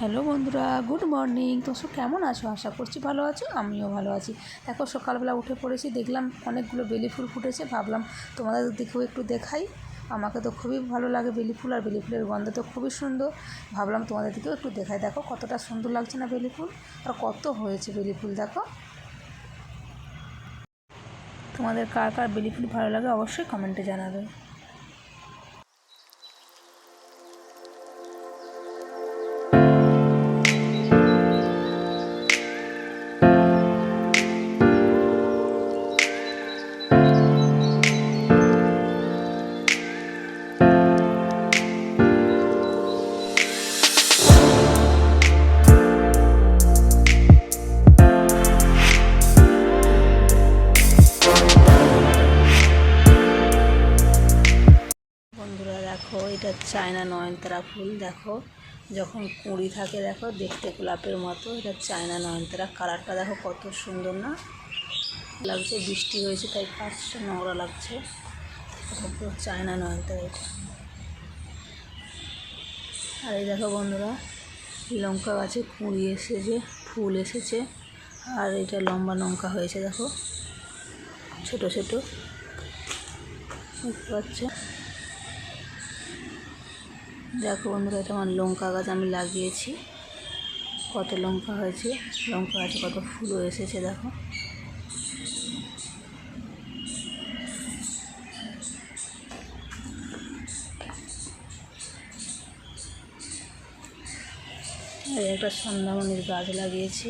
Hello বন্ধুরা, good morning. তোমরা সব কেমন আছো? আশা করছি ভালো আছো, আমিও ভালো আছি। দেখো সকালবেলা উঠে পড়েছি, দেখলাম অনেকগুলো বেলি ফুল ফুটেছে, ভাবলাম তোমাদের দিকেও একটু দেখাই। আমাকে তো খুবই ভালো লাগে বেলি ফুল, আর বেলি ফুলের গন্ধ তো খুবই সুন্দর। ভাবলাম তোমাদের দিকেও একটু দেখাই। দেখো কতটা সুন্দর লাগছে না বেলি ফুল, আর কত হয়েছে বেলি ফুল দেখো। তোমাদের কার কার বেলি ফুল ভালো লাগে অবশ্যই কমেন্টে জানাবে। বন্ধুরা দেখো, এটা চায়না নয়নতারা ফুল। দেখো যখন কুঁড়ি থাকে দেখো দেখতে গোলাপের মতো। এটা চায়না নয়নতারা, কালারটা দেখো কত সুন্দর না লাগছে। বৃষ্টি হয়েছে তাই গাছটা নোংরা লাগছে। পুরো চায়না নয়নতারা এটা। আর এই দেখো বন্ধুরা, লঙ্কা গাছে কুঁড়ি এসেছে, ফুল এসেছে, আর এটা লম্বা লঙ্কা হয়েছে দেখো, ছোট ছোট দেখতে পাচ্ছ। দেখো বন্ধুরা, এটা আমার লঙ্কা গাছ আমি লাগিয়েছি, কত লঙ্কা হয়েছে। লঙ্কা গাছে কত ফুলও এসেছে দেখো। আর একটা সন্ধ্যামণির গাছ লাগিয়েছি,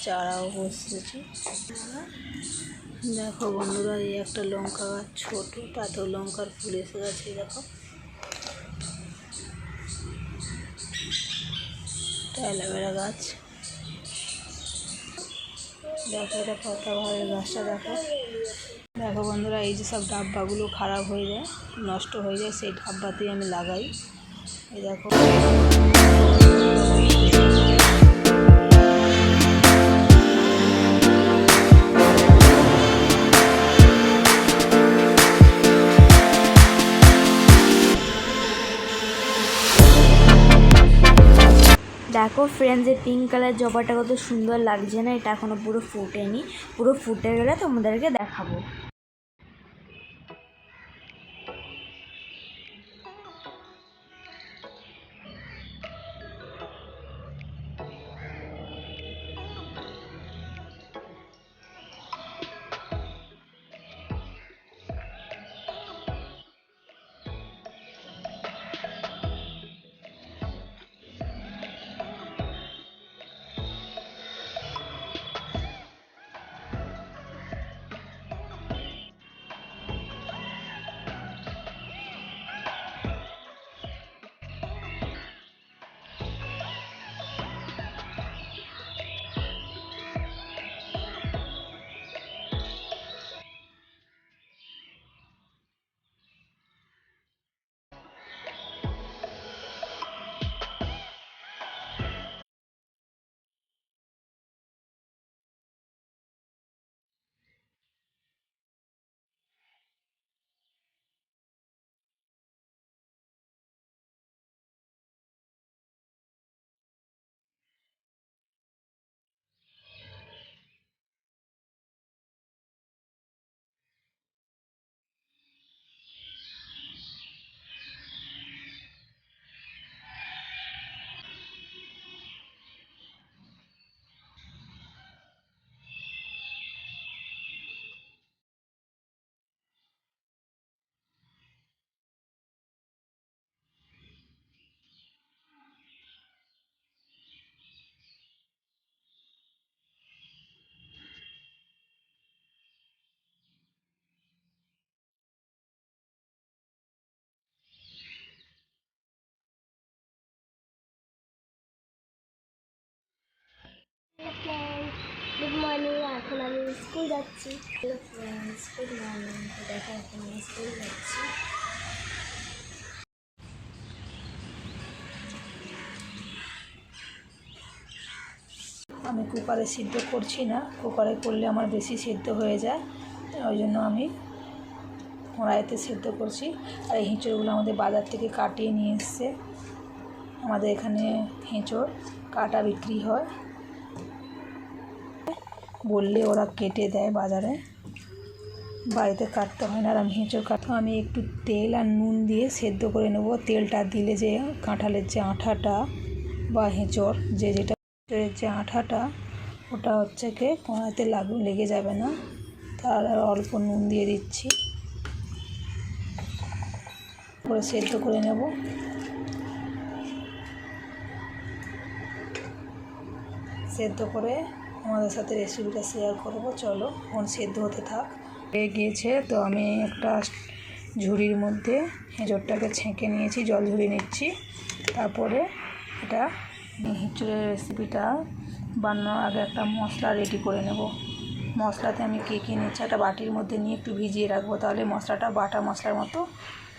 চারাও বসেছি। দেখো বন্ধুরা, এই একটা লঙ্কা গাছ ছোট, তাতেও লঙ্কার ফুল এসে গেছে দেখো। অ্যালোভেরা গাছ দেখো, এটা পাতাবাহারের গাছটা দেখো। দেখো বন্ধুরা, এই যে সব ডাব্বাগুলো খারাপ হয়ে যায়, নষ্ট হয়ে যায়, সেই ডাব্বাতেই আমি লাগাই। এই দেখো দেখো ফ্রেন্ডস, এই পিঙ্ক কালার জবাটা কত সুন্দর লাগছে না? এটা এখনো পুরো ফুটেনি, পুরো ফুটে গেলে তোমাদেরকে দেখাবো। গুড মর্নিং, এখন আমি স্কুল যাচ্ছি। Hello friends, good morning. দেখো এখন আমি স্কুল যাচ্ছি। আমি কুকারে সিদ্ধ করছি না, কুকারে করলে আমার বেশি সিদ্ধ হয়ে যায়, ওই জন্য আমি কড়াইতে সিদ্ধ করছি। আর এই হিঁচড়গুলো আমাদের বাজার থেকে কাটিয়ে নিয়ে এসছে, আমাদের এখানে এঁচোড় কাটা বিক্রি হয়, বললে ওরা কেটে দেয় বাজারে, বাড়িতে কাটতে হয় না। আর আমি এঁচোড় কাটতে আমি একটু তেল আর নুন দিয়ে সেদ্ধ করে নেব। তেলটা দিলে যে কাঁঠালের যে আঠাটা বা এঁচোড় যেটা যে আঠাটা ওটা হচ্ছে কি কড়াইতে লেগে যাবে না। তার অল্প নুন দিয়ে দিচ্ছি, করে সেদ্ধ করে নেব। সেদ্ধ করে আমাদের সাথে রেসিপিটা শেয়ার করব। চলো এখন সেদ্ধ হতে থাক। হয়ে গিয়েছে তো আমি একটা ঝুড়ির মধ্যে এঁচোড়টাকে ছেঁকে নিয়েছি, জল ঝরিয়ে নিচ্ছি। তারপরে এটা এঁচোড়ের রেসিপিটা বানানোর আগে একটা মশলা রেডি করে নেব। মশলাতে আমি কী নিচ্ছি একটা বাটির মধ্যে নিয়ে একটু ভিজিয়ে রাখবো, তাহলে মশলাটা বাটা মশলার মতো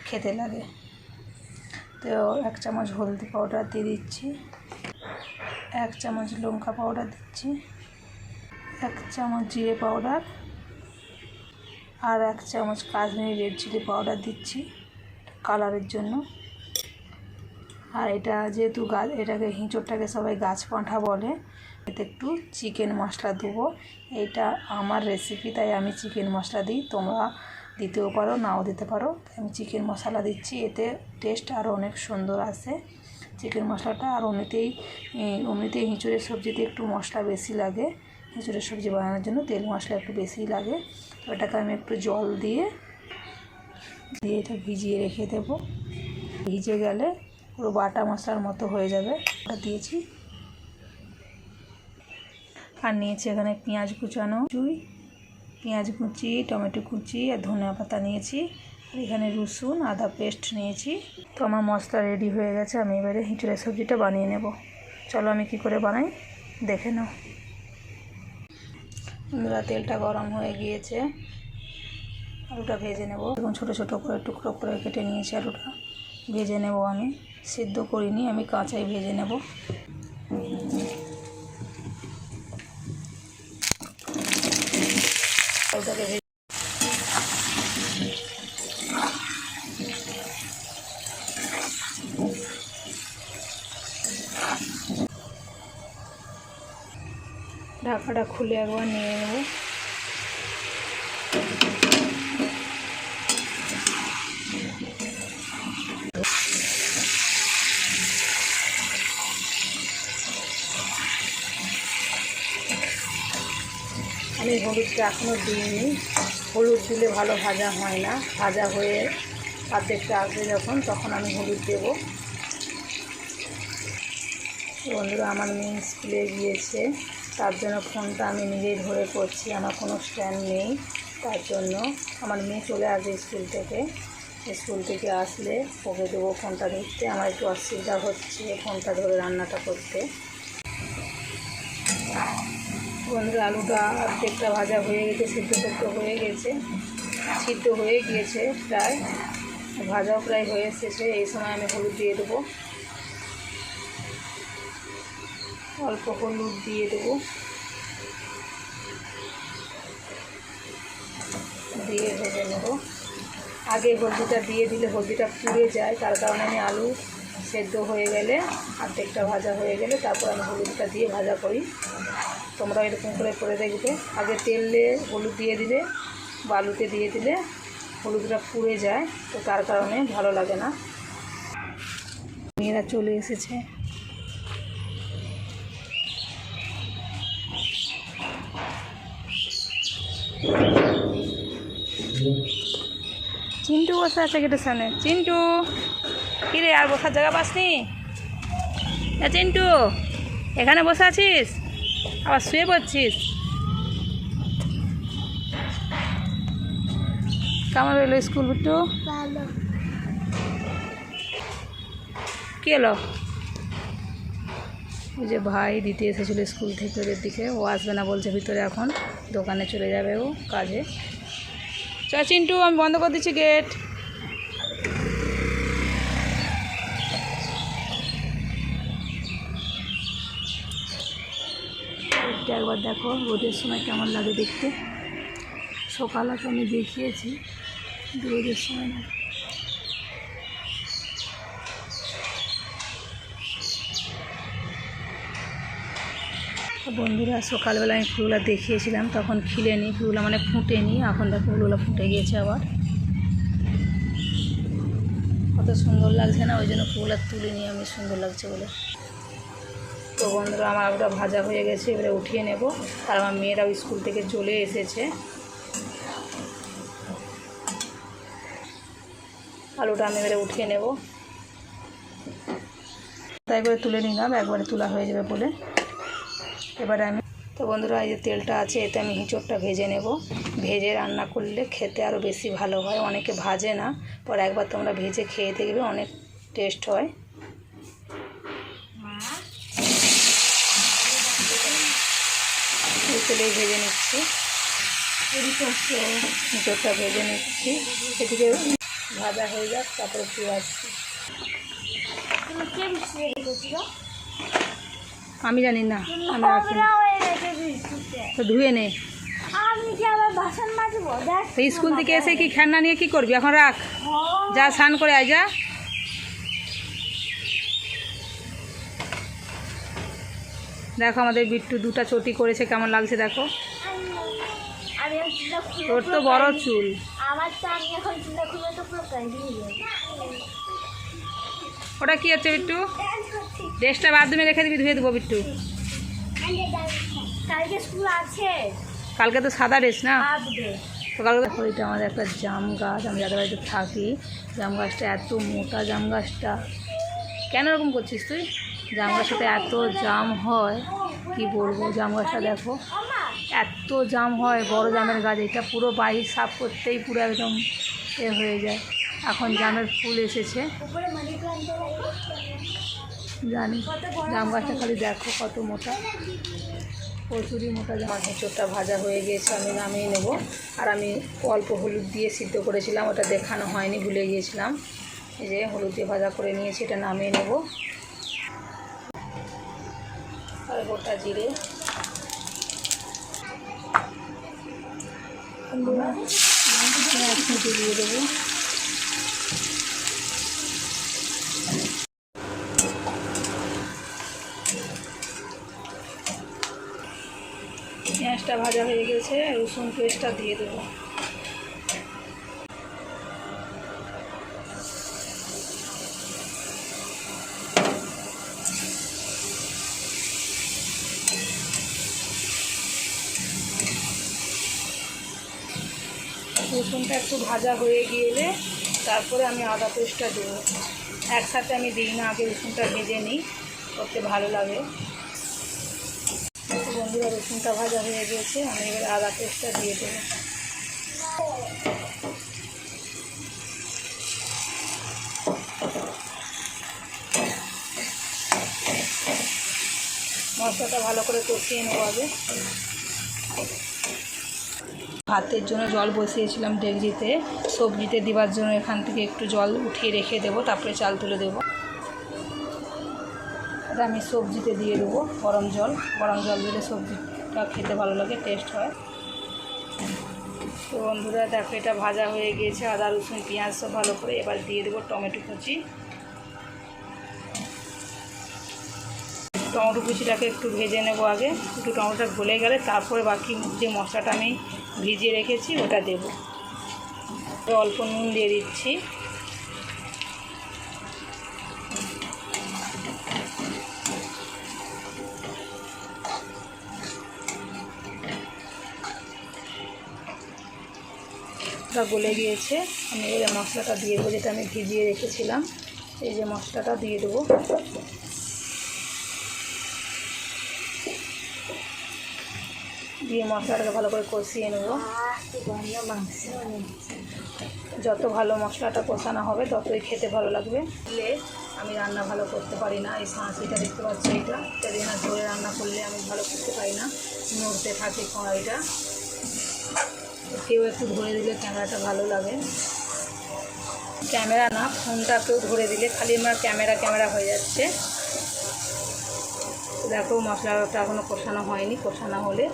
খেতে লাগে। তো 1 চামচ হলদি পাউডার দিয়ে দিচ্ছি, 1 চামচ লঙ্কা পাউডার দিচ্ছি, 1 চামচ জিরে পাউডার, আর 1 চামচ কাশ্মীরি রেড চিলি পাউডার দিচ্ছি কালারের জন্য। আর এটা যেহেতু এটাকে এঁচোড়টাকে সবাই গাছপাঁঠা বলে, এতে একটু চিকেন মশলা দেবো। এটা আমার রেসিপি তাই আমি চিকেন মশলা দিই, তোমরা দিতেও পারো নাও দিতে পারো। আমি চিকেন মশলা দিচ্ছি, এতে টেস্ট আরও অনেক সুন্দর আসে চিকেন মশলাটা। আর এমনিতেই এঁচোড়ের সবজিতে একটু মশলা বেশি লাগে, এঁচোড়ের সবজি বানানোর জন্য তেল মশলা একটু বেশিই লাগে। তো এটাকে আমি একটু জল দিয়ে এটা ভিজিয়ে রেখে দেবো। ভিজে গেলে পুরো বাটা মশলার মতো হয়ে যাবে। ওটা দিয়েছি আর নিয়েছি এখানে পেঁয়াজ কুচানো, পেঁয়াজ কুচি, টমেটো কুচি আর ধনিয়া পাতা নিয়েছি। আর এখানে রসুন আদা পেস্ট নিয়েছি। তো আমার মশলা রেডি হয়ে গেছে, আমি এবারে এঁচোড়ের সবজিটা বানিয়ে নেব। চলো আমি কি করে বানাই দেখে নাও। বন্ধুরা তেলটা গরম হয়ে গিয়েছে, আলুটা ভেজে নেব। এখন ছোটো ছোটো করে টুকরো করে কেটে নিয়েছি, আলুটা ভেজে নেব। আমি সিদ্ধ করিনি, আমি কাঁচাই ভেজে নেব। আলুটাকে ভেজে ঢাকাটা খুলে একবার নিয়ে নেব। আমি হলুদটা এখনও দিইনি, হলুদ দিলে ভালো ভাজা হয় না। ভাজা হয়ে অর্ধেকটা আসবে যখন, তখন আমি হলুদ দেব। বন্ধুরা আমার মেয়ে স্কুলে গিয়েছে, তার জন্য ফোনটা আমি নিজেই ধরে করছি, আমার কোনো স্ট্যান্ড নেই। তার জন্য আমার মেয়ে চলে আসবে স্কুল থেকে আসলে ওকে দেবো ফোনটা ধরতে। আমার একটু অসুবিধা হচ্ছে ফোনটা ধরে রান্নাটা করতে। বন্ধুরা আলুটা অর্ধেকটা ভাজা হয়ে গেছে, সিদ্ধ হয়ে গিয়েছে প্রায়, ভাজাও প্রায় হয়ে এসেছে। এই সময় আমি হলুদ দিয়ে দেবো, অল্প হলুদ দিয়ে দেবো, দিয়ে ভেজে নেব। আগে হলদিটা দিয়ে দিলে হলদিটা পুড়ে যায়, তার কারণে আমি আলু সেদ্ধ হয়ে গেলে অর্ধেকটা ভাজা হয়ে গেলে তারপর আমি হলুদটা দিয়ে ভাজা করি। তোমরা এরকম করে দেখবে। আগে তেলে হলুদ দিয়ে দিলে বা আলুতে দিয়ে দিলে হলুদটা পুড়ে যায়, তো তার কারণে ভালো লাগে না। মেয়েরা চলে এসেছে, চিন্টু বসে আছে গেটের সামনে। চিন্টু কিরে আর বসার জায়গা পাসনি? চিন্টু এখানে বসে আছিস, আবার শুয়ে পড়ছিস? কেমন রইলো স্কুল বিট্টু? ভালো। কী হলো? ওই যে ভাই দিতে এসেছিলো স্কুল থেকে, ওদের দিকে ও আসবে না বলছে, ভিতরে এখন দোকানে চলে যাবে ও কাজে। চল চিন্টু আমি বন্ধ করে দিচ্ছি গেট। একবার দেখো রোদের সময় কেমন লাগে দেখতে। সকালে আমি দেখিয়েছি, রোদের সময় না। বন্ধুরা সকালবেলা আমি ফুলগুলো দেখিয়েছিলাম, তখন খিলেনি ফুলগুলো, মানে ফুটেনি। এখন দেখো ফুলগুলো ফুটে গিয়েছে আবার, কত সুন্দর লাগছে না? ওই জন্য ফুলগুলো তুলে নিয়ে আমি, সুন্দর লাগছে বলে। তো বন্ধুরা আমার আলুটা ভাজা হয়ে গেছে, এবারে উঠিয়ে নেব। আর আমার মেয়েরাও স্কুল থেকে চলে এসেছে। আলুটা আমি এবারে উঠিয়ে নেব, তাই করে তুলে নিলাম, একবারে তোলা হয়ে যাবে বলে। এবারে আমি, তো বন্ধুরা এই যে তেলটা আছে, এতে আমি এঁচোড়টা ভেজে নেব। ভেজে রান্না করলে খেতে আরও বেশি ভালো হয়। অনেকে ভাজে না, পর একবার তোমরা ভেজে খেয়ে দেখবে, অনেক টেস্ট হয়। এই তেলেই ভেজে নিচ্ছি, এঁচোড়টা ভেজে নিচ্ছি। এদিকে ভাজা হয়ে যাক, তারপরে ফিরে আসছি। আমি জানি না, আমি রাখি তো, ধুয়ে নে। স্কুল থেকে এসে কি খেলনা নিয়ে কি করবি? এখন রাখ, যা স্নান করে আয়, যা। দেখো আমাদের বিট্টু দুটা চটি করেছে, কেমন লাগছে দেখো। তোর তো বড় চুল। ওটা কি হচ্ছে বিট্টু? ড্রেসটা বাথরুমে রেখে দিবি, ধুয়ে দেবো বিট্টু। কালকে তো সাদা ড্রেস না? সকালবেলা দেখো, এটা আমাদের একটা জাম গাছ, আমি যাদের বাড়িতে থাকি। জাম গাছটা এত মোটা, জাম গাছটা। কেন এরকম করছিস তুই? জাম গাছটাতে এত জাম হয়, কি বলবো। জাম গাছটা দেখো, এত জাম হয়, বড় জামের গাছ। এটা পুরো বাইর সাফ করতেই পুরো একদম হয়ে যায়। এখন জামের ফুল এসেছে, জানি। জাম গাছটা খালি দেখো কত মোটা, প্রচুরই মোটা জাম। এঁচোড়টা ভাজা হয়ে গিয়েছে, আমি নামিয়ে নেব। আর আমি অল্প হলুদ দিয়ে সিদ্ধ করেছিলাম, ওটা দেখানো হয়নি, ভুলে গিয়েছিলাম। এই যে হলুদ দিয়ে ভাজা করে নিয়েছি, এটা নামিয়ে নেব। আর গোটা জিরে, দিয়ে দেবো। পেঁয়াজটা ভাজা হয়ে গেছে, রসুন পেস্টটা দিয়ে দেবো। রসুনটা একটু ভাজা হয়ে গেলে তারপরে আমি আদা পেস্টটা দেবো। একসাথে আমি দিই না, আগে রসুনটা ভেজে নিই, করতে ভালো লাগে। বন্ধুরা রসুনটা ভাজা হয়ে গেছে, আমি এবার আদা পেস্টটা দিয়ে দেবো। মশলাটা ভালো করে কষিয়ে নেবো আগে। ভাতের জন্য জল বসিয়েছিলাম ডেকচিতে, সবজিতে দেওয়ার জন্য এখান থেকে একটু জল উঠিয়ে রেখে দেবো, তারপরে চাল তুলে দেবো। এটা আমি সবজিতে দিয়ে দেবো গরম জল। গরম জল দিলে সবজিটা খেতে ভালো লাগে, টেস্ট হয়। তো বন্ধুরা দেখো, এটা ভাজা হয়ে গিয়েছে, আদা রসুন পেঁয়াজ সব ভালো করে। এবার দিয়ে দেবো টমেটো কুচি। টমেটো কুচিটাকে একটু ভেজে নেব আগে, একটু টমেটোটা গলে গেলে তারপরে বাকি যে মশলাটা আমি ভিজিয়ে রেখেছি ওটা দেব। অল্প নুন দিয়ে দিচ্ছি। ওটা গলে গিয়েছে, আমি এবারে মশলাটা দিয়ে দেবো, যেটা আমি ভিজিয়ে রেখেছিলাম। এই যে মশলাটা দিয়ে দেবো। দিয়ে মশলাটাকে ভালো করে কষিয়ে নেব। যত ভালো মশলাটা কষানো হবে ততই খেতে ভালো লাগবে। আমি রান্না ভালো করতে পারি না। এই সাঁচিটা দেখতে পাচ্ছি, এটা দিয়ে না ধরে রান্না করলে আমি ভালো করতে পারি না, নড়তে থাকে কড়াইটা। কেউ একটু ধরে দিলে ক্যামেরাটা ভালো লাগে। ক্যামেরা না, ফোনটা কেউ ধরে দিলে খালি আমার ক্যামেরা হয়ে যাচ্ছে। দেখো মশলাটা এখনও কষানো হয়নি, কষানো হলে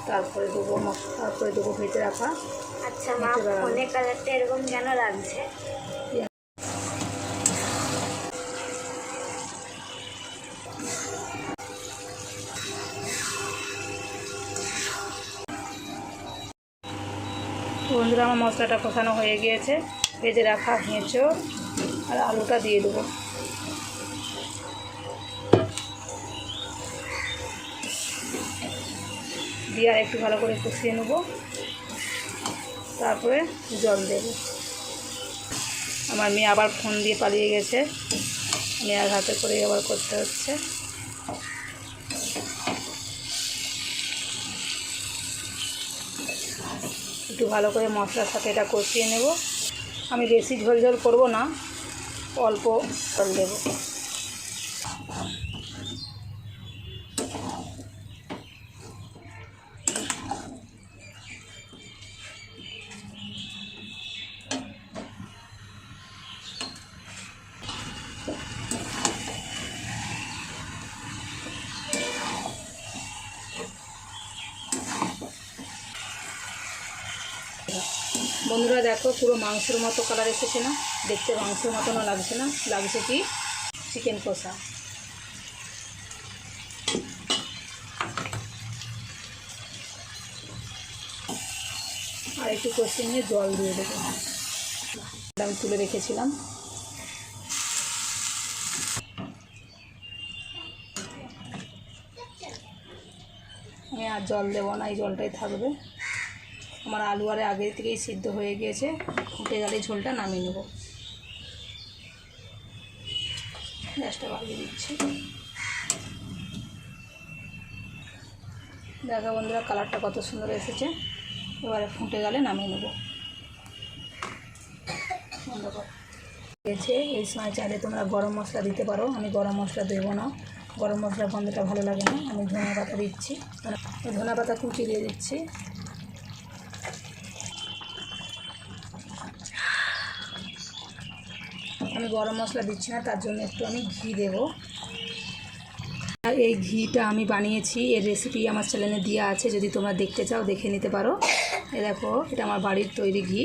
তারপরে দেবো মশলা, তারপরে দেবো ভেজে রাখা। আচ্ছা মা, ফোনের কালারটা এরকম কেন লাগছে? বন্ধুরা আমার মশলাটা কষানো হয়ে গিয়েছে, ভেজে রাখা এঁচোড় আর আলুটা দিয়ে দেবো। দিয়ে আর একটু ভালো করে কষিয়ে নেবো, তারপরে জল দেব। আমার মেয়ে আবার ফোন দিয়ে পালিয়ে গেছে, মেয়ের হাতে করে আবার করতে হচ্ছে। একটু ভালো করে মশলার সাথে এটা কষিয়ে নেব। আমি বেশি ঝোল ঝোল করবো না, অল্প জল দেব। বন্ধুরা দেখো, পুরো মাংসের মতো কালার এসেছে না? দেখতে মাংসের মতনও লাগছে না, লাগছে কি চিকেন কষা। আর একটু কষিয়ে নিয়ে জল দিয়ে দেবো। আমি তুলে রেখেছিলাম। আমি আর জল দেবো না, এই জলটাই থাকবে। আমার আলু আরে আগে থেকেই সিদ্ধ হয়ে গিয়েছে, ফুটে গেলে ঝোলটা নামিয়ে নেব। গ্যাসটা বাড়িয়ে দিচ্ছি। দেখো বন্ধুরা, কালারটা কত সুন্দর এসেছে। এবারে ফুটে গেলে নামিয়ে নেব। বন্ধ কর গেছে। এই সময় চাইলে তোমরা গরম মশলা দিতে পারো, আমি গরম মশলা দেবো না, গরম মশলার গন্ধটা ভালো লাগে না। আমি ধনে পাতা দিচ্ছি, ধনে পাতা কুচি দিয়ে দিচ্ছি। আমি গরম মশলা দিচ্ছি না, তার জন্য একটু আমি ঘি দেব। আর এই ঘিটা আমি বানিয়েছি, এর রেসিপি আমার চ্যানেলে দেওয়া আছে, যদি তোমরা দেখতে চাও দেখে নিতে পারো। এ দেখো, এটা আমার বাড়ির তৈরি ঘি।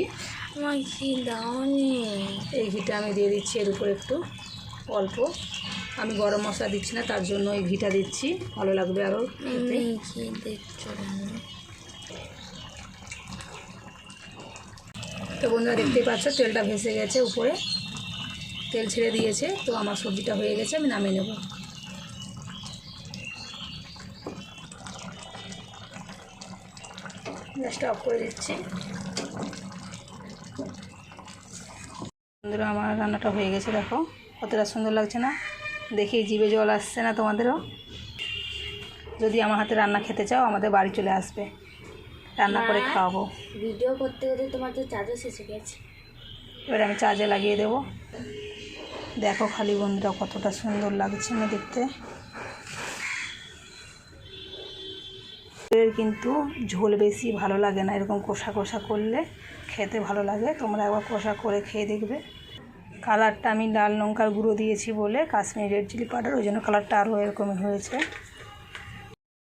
আমার ঘি দাওনি। এই ঘিটা আমি দিয়ে দিচ্ছি এর উপর একটু অল্প। আমি গরম মশলা দিচ্ছি না, তার জন্য এই ঘিটা দিচ্ছি, ভালো লাগবে আরও। ঘি দেখছো? তো বন্ধুরা দেখতেই পাচ্ছ, তেলটা ভেসে গেছে, উপরে তেল ছেড়ে দিয়েছে। তো আমার সবজিটা হয়ে গেছে, আমি নামিয়ে নেব। গ্যাসটা অফ করে দিচ্ছি। বন্ধুরা আমার রান্নাটা হয়ে গেছে, দেখো কতটা সুন্দর লাগছে না? দেখেই জিভে জল আসছে না তোমাদেরও? যদি আমার হাতে রান্না খেতে চাও, আমাদের বাড়ি চলে আসবে, রান্না করে খাওয়াবো। ভিডিও করতে করতে তোমার তো চার্জার শেষ হয়ে গেছে। এবারে আমি চার্জে লাগিয়ে দেবো। দেখো খালি বন্ধুরা কতটা সুন্দর লাগছে না দেখতে। এর কিন্তু ঝোল বেশি ভালো লাগে না, এরকম কষা কষা করলে খেতে ভালো লাগে। তোমরা একবার কষা করে খেয়ে দেখবে। কালারটা আমি লাল লঙ্কার গুঁড়ো দিয়েছি বলে, কাশ্মীরি রেড চিলি পাউডার, ওই জন্য কালারটা আরও এরকমই হয়েছে।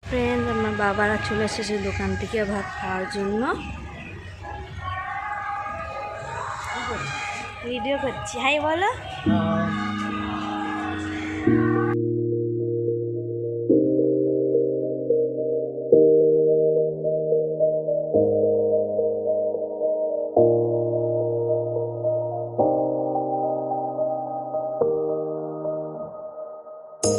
ফ্রেন্ড, আমার বাবারা চলে এসেছে দোকান থেকে ভাত খাওয়ার জন্য। ভিডিও করছি, হাই বলো।